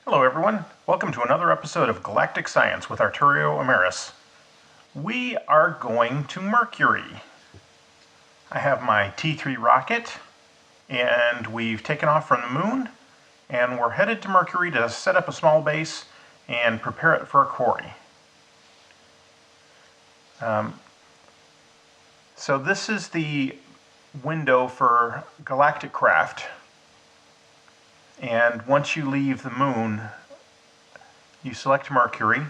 Hello everyone, welcome to another episode of Galactic Science with Arturio Emerys. We are going to Mercury. I have my T3 rocket and we've taken off from the moon and we're headed to Mercury to set up a small base and prepare it for a quarry. So this is the window for galactic craft. And once you leave the moon, you select Mercury.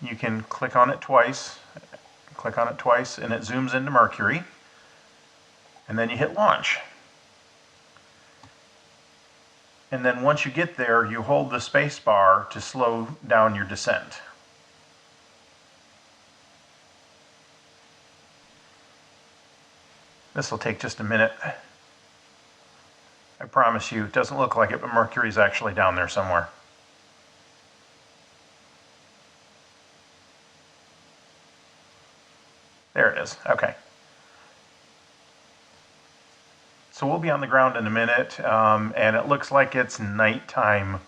You can click on it twice, and it zooms into Mercury. And then you hit launch. And then once you get there, you hold the space bar to slow down your descent. This will take just a minute. I promise you, it doesn't look like it, but Mercury's actually down there somewhere. There it is. Okay. So we'll be on the ground in a minute, and it looks like it's nighttime,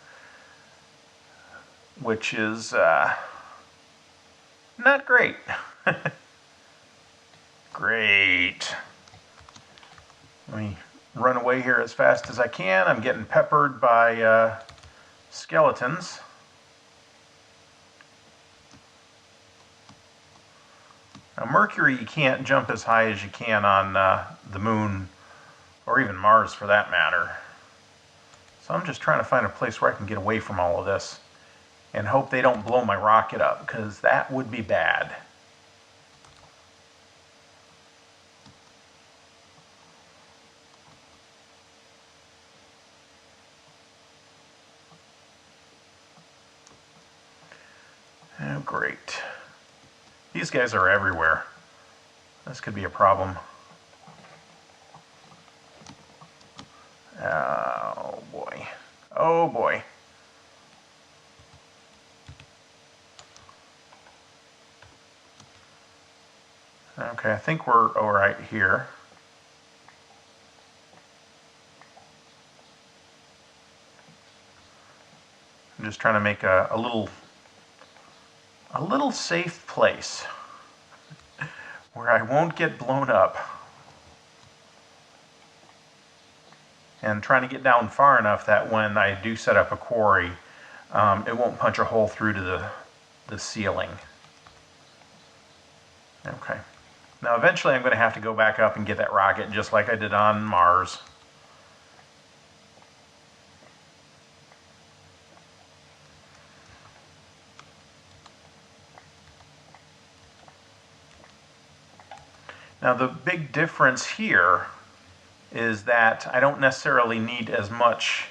which is not great. Great. Let me run away here as fast as I can. I'm getting peppered by skeletons. Now Mercury, you can't jump as high as you can on the moon, or even Mars for that matter. So I'm just trying to find a place where I can get away from all of this and hope they don't blow my rocket up, because that would be bad. Oh, great. These guys are everywhere. This could be a problem. Oh boy. Oh boy. Okay, I think we're all right here. I'm just trying to make a little safe place where I won't get blown up. And trying to get down far enough that when I do set up a quarry, it won't punch a hole through to the ceiling. Okay. Now eventually I'm going to have to go back up and get that rocket just like I did on Mars. Now the big difference here is that I don't necessarily need as much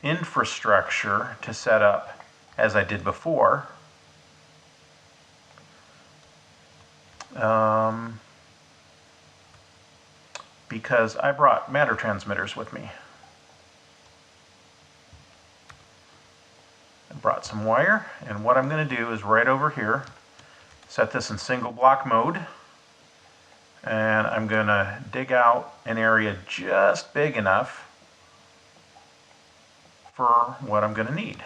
infrastructure to set up as I did before. Because I brought matter transmitters with me. I brought some wire, and what I'm going to do is right over here, set this in single block mode, and I'm going to dig out an area just big enough for what I'm going to need.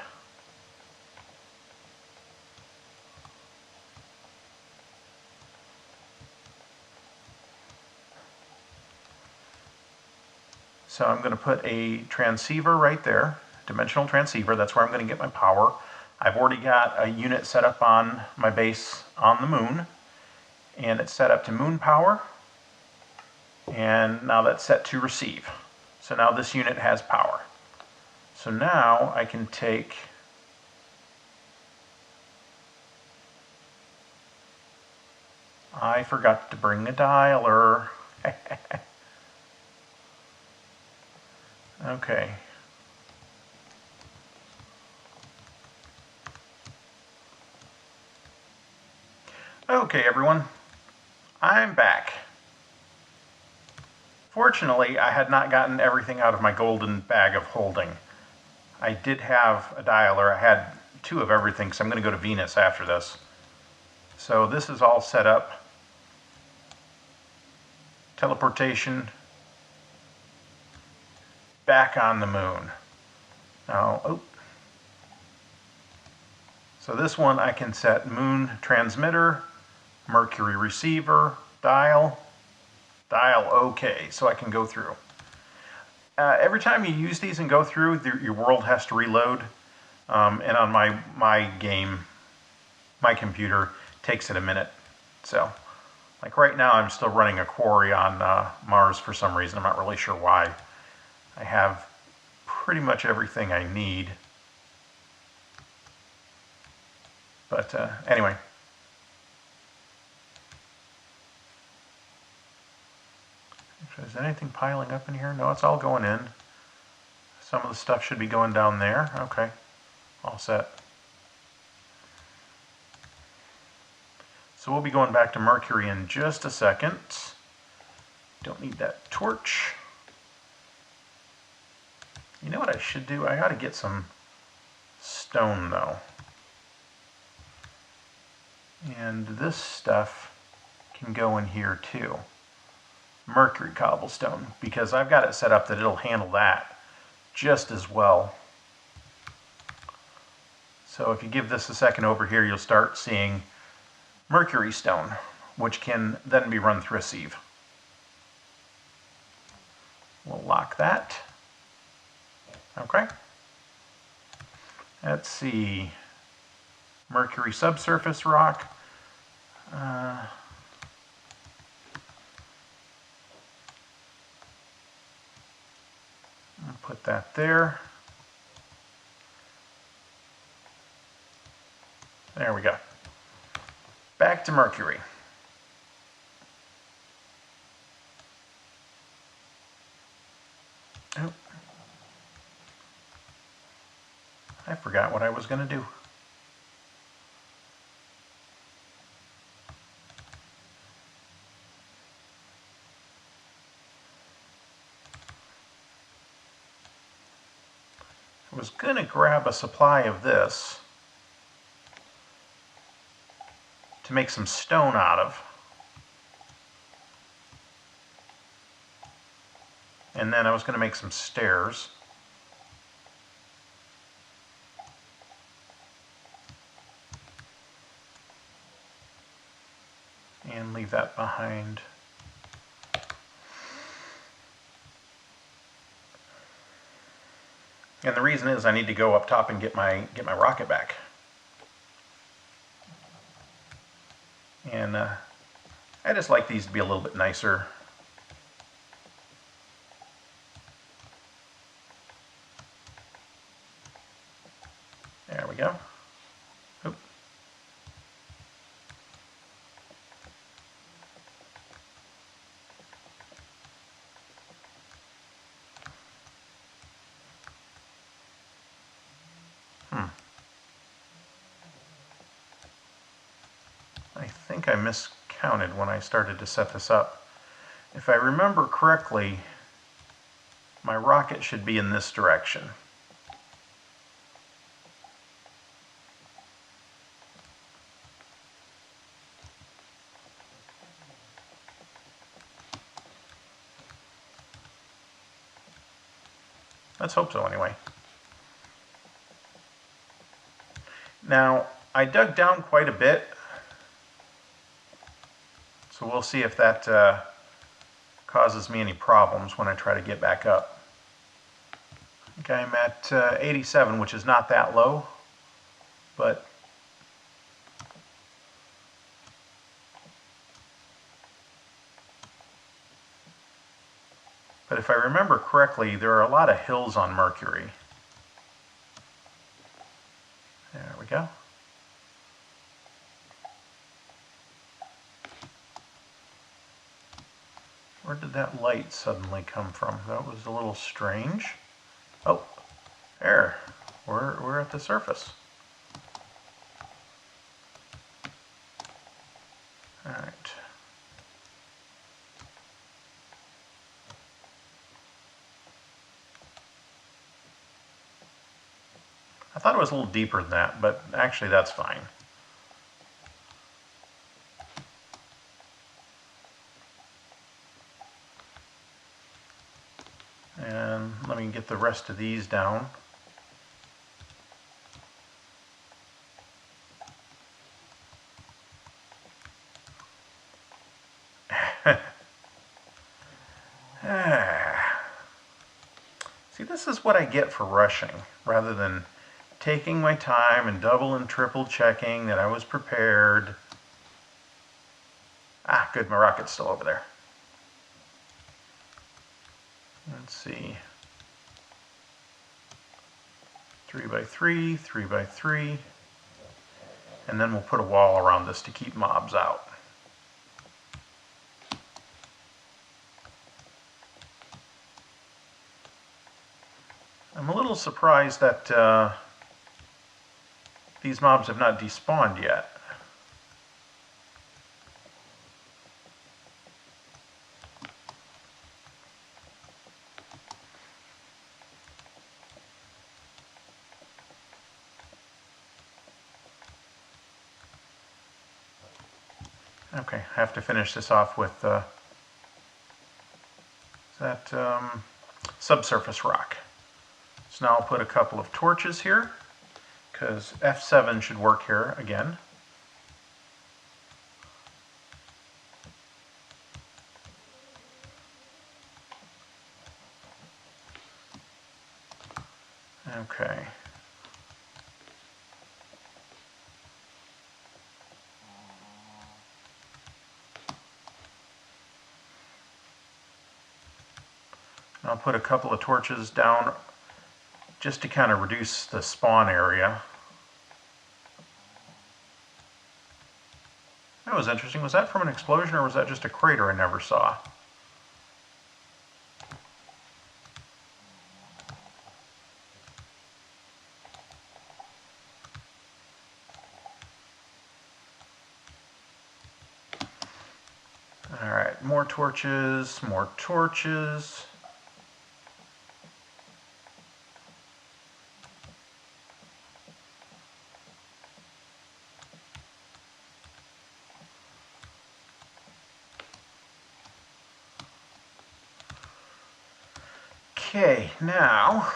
So I'm going to put a transceiver right there, dimensional transceiver. That's where I'm going to get my power. I've already got a unit set up on my base on the moon, and it's set up to moon power, and now that's set to receive. So now this unit has power. So now I can take I forgot to bring a dialer. Okay. Okay, everyone. I'm back. Fortunately, I had not gotten everything out of my golden bag of holding. I did have a dialer. I had 2 of everything, so I'm going to go to Venus after this. So this is all set up. Teleportation. Back on the moon. Now, So this one I can set moon transmitter, Mercury receiver, dial OK, so I can go through. Every time you use these and go through, your world has to reload. And on my game, my computer, takes it a minute. So, like right now, I'm still running a quarry on Mars for some reason. I'm not really sure why. I have pretty much everything I need. But anyway. Is there anything piling up in here? No, it's all going in. Some of the stuff should be going down there. Okay, all set. So we'll be going back to Mercury in just a second. Don't need that torch. You know what I should do? I ought to get some stone though. And this stuff can go in here too. Mercury cobblestone, because I've got it set up that it'll handle that just as well. So if you give this a second over here, you'll start seeing Mercury stone, which can then be run through a sieve. We'll lock that. Okay. Let's see. Mercury subsurface rock. I'll put that there. There we go. Back to Mercury. Oh. I forgot what I was going to do. I was going to grab a supply of this to make some stone out of. And then I was going to make some stairs. And leave that behind. And the reason is I need to go up top and get my rocket back. And I just like these to be a little bit nicer. There we go. Oop. I think I miscounted when I started to set this up. If I remember correctly, my rocket should be in this direction. Let's hope so anyway. Now, I dug down quite a bit, so we'll see if that causes me any problems when I try to get back up. Okay, I'm at 87, which is not that low, but if I remember correctly, there are a lot of hills on Mercury. There we go. Where did that light suddenly come from? That was a little strange. Oh, there. We're at the surface. All right. I thought it was a little deeper than that, but actually that's fine. And let me get the rest of these down. See, this is what I get for rushing, rather than taking my time and double and triple checking that I was prepared. Ah, good, my rocket's still over there. Let's see. 3 by 3, 3 by 3. And then we'll put a wall around this to keep mobs out. I'm a little surprised that these mobs have not despawned yet. Okay, I have to finish this off with that subsurface rock. So now I'll put a couple of torches here, because F7 should work here again. Okay. I'll put a couple of torches down just to kind of reduce the spawn area. That was interesting. Was that from an explosion or was that just a crater I never saw? Alright, more torches, more torches. Okay, now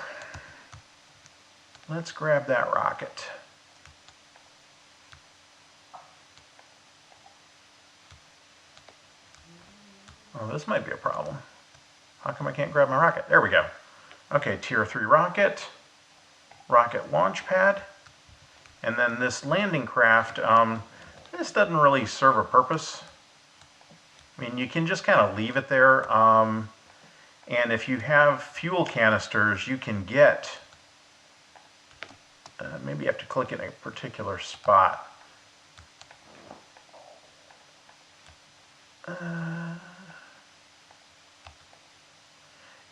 let's grab that rocket. Oh, this might be a problem. How come I can't grab my rocket? There we go. Okay, tier 3 rocket, rocket launch pad, and then this landing craft. This doesn't really serve a purpose. I mean, you can just kind of leave it there. And if you have fuel canisters, you can get, maybe you have to click in a particular spot.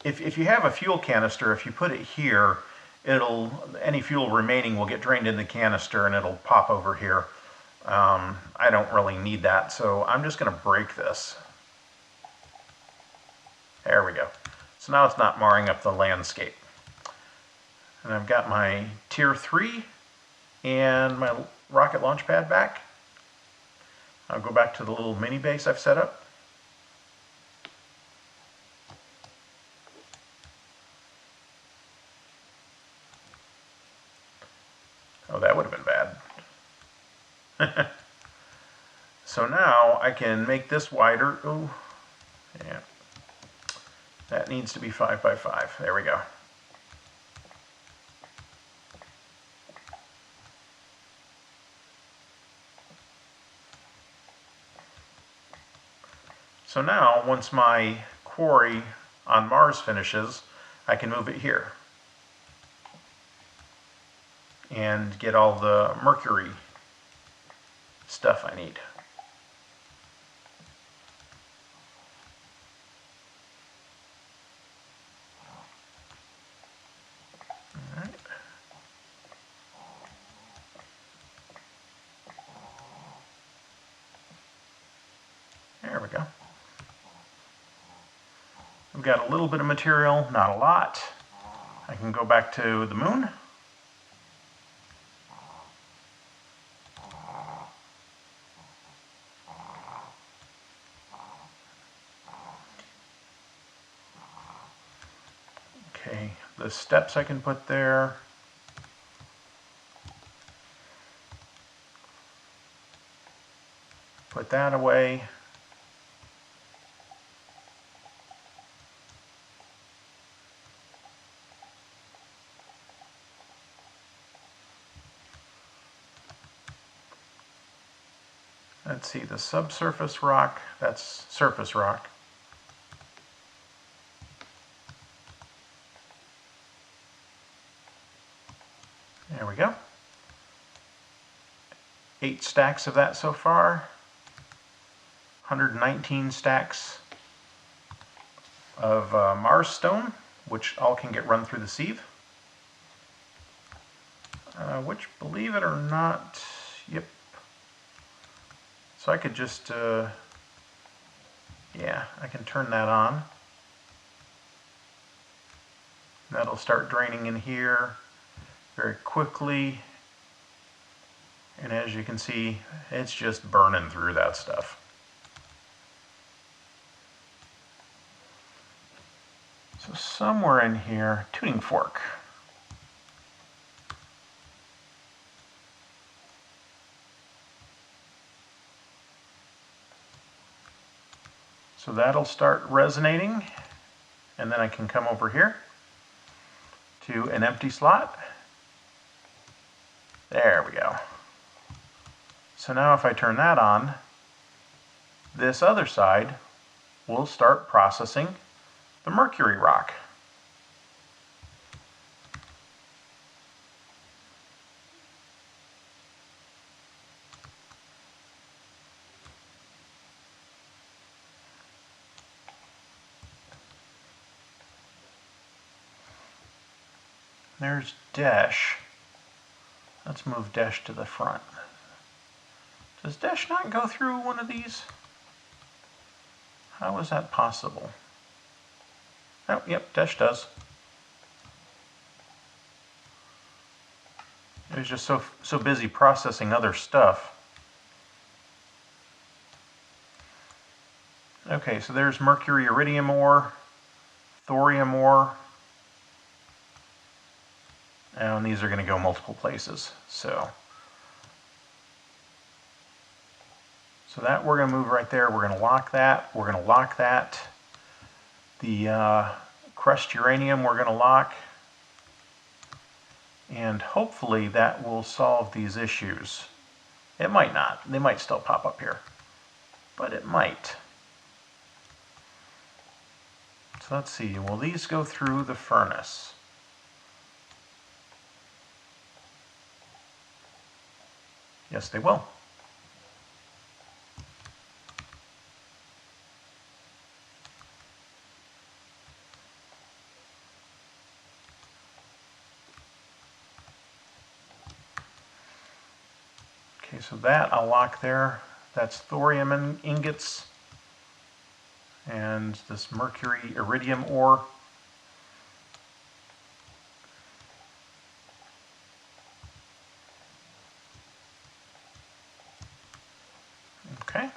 If you have a fuel canister, if you put it here, any fuel remaining will get drained in the canister and it'll pop over here. I don't really need that, so I'm just going to break this. There we go. So now it's not marring up the landscape. And I've got my tier 3 and my rocket launch pad back. I'll go back to the little mini base I've set up. Oh, that would have been bad. So now I can make this wider. Oh, yeah. That needs to be 5 by 5. There we go. So now, once my quarry on Mars finishes, I can move it here and get all the Mercury stuff I need. All right. There we go. We've got a little bit of material, not a lot. I can go back to the moon. Okay, the steps I can put there. Put that away. Let's see, the subsurface rock, that's surface rock. There we go. 8 stacks of that so far. 119 stacks of Mars stone, which all can get run through the sieve. Which, believe it or not, yep. So I could just, yeah, I can turn that on. That'll start draining in here very quickly. And as you can see, it's just burning through that stuff. So somewhere in here, tuning fork. So that'll start resonating, and then I can come over here to an empty slot. There we go. So now if I turn that on, this other side will start processing the Mercury rock. There's Dash. Let's move Dash to the front. Does Dash not go through one of these? How is that possible? Oh, yep, Dash does. It was just so busy processing other stuff. Okay, so there's mercury iridium ore, thorium ore, and these are going to go multiple places. So that we're going to move right there. We're going to lock that. We're going to lock that. The crushed uranium we're going to lock. And hopefully that will solve these issues. It might not. They might still pop up here. But it might. So let's see. Will these go through the furnace? Yes, they will. Okay, so that I'll lock there. That's thorium ingots and this mercury iridium ore. Okay.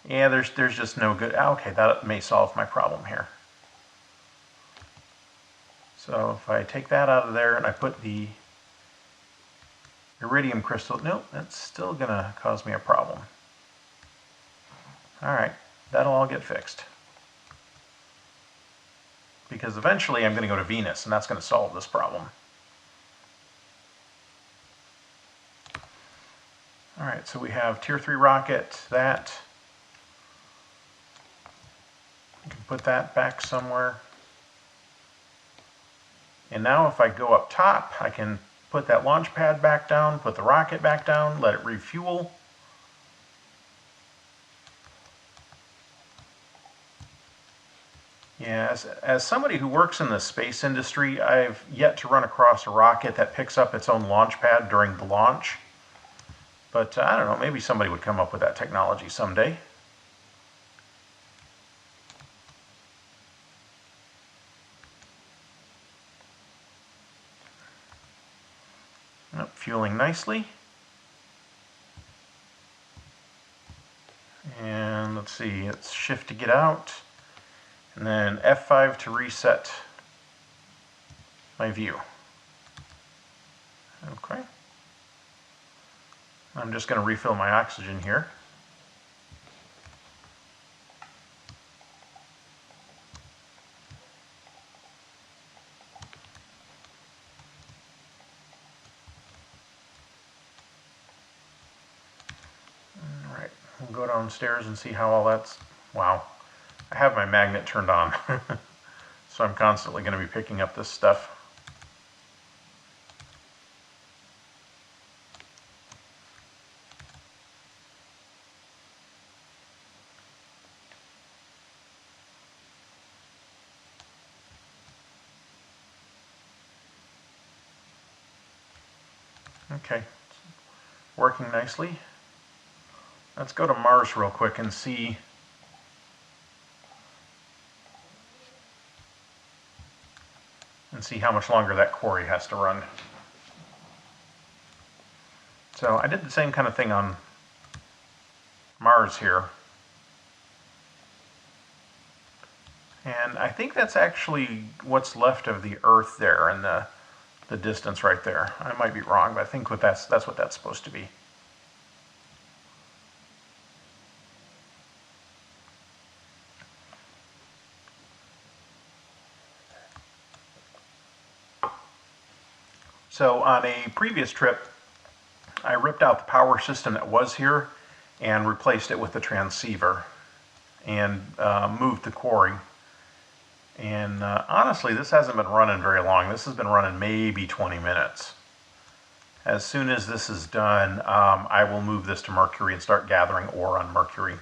Yeah, there's just no good. Okay, that may solve my problem here. So if I take that out of there and I put the iridium crystal, nope, that's still going to cause me a problem. All right, that'll all get fixed. Because eventually I'm going to go to Venus, and that's going to solve this problem. All right, so we have Tier 3 rocket, that. We can put that back somewhere. And now if I go up top, I can put that launch pad back down, put the rocket back down, let it refuel. Yeah, as somebody who works in the space industry, I've yet to run across a rocket that picks up its own launch pad during the launch. But I don't know, maybe somebody would come up with that technology someday. Nope, fueling nicely. And let's see, it's shift to get out. And then F5 to reset my view. Okay. I'm just going to refill my oxygen here. go downstairs and see how all that's... Wow. I have my magnet turned on. So I'm constantly going to be picking up this stuff. Okay, working nicely. Let's go to Mars real quick and see how much longer that quarry has to run. So I did the same kind of thing on Mars here. And I think that's actually what's left of the Earth there and the distance right there. I might be wrong, but I think that's what that's supposed to be. So on a previous trip, I ripped out the power system that was here and replaced it with the transceiver and moved the quarry. And honestly, this hasn't been running very long. This has been running maybe 20 minutes. As soon as this is done, I will move this to Mercury and start gathering ore on Mercury.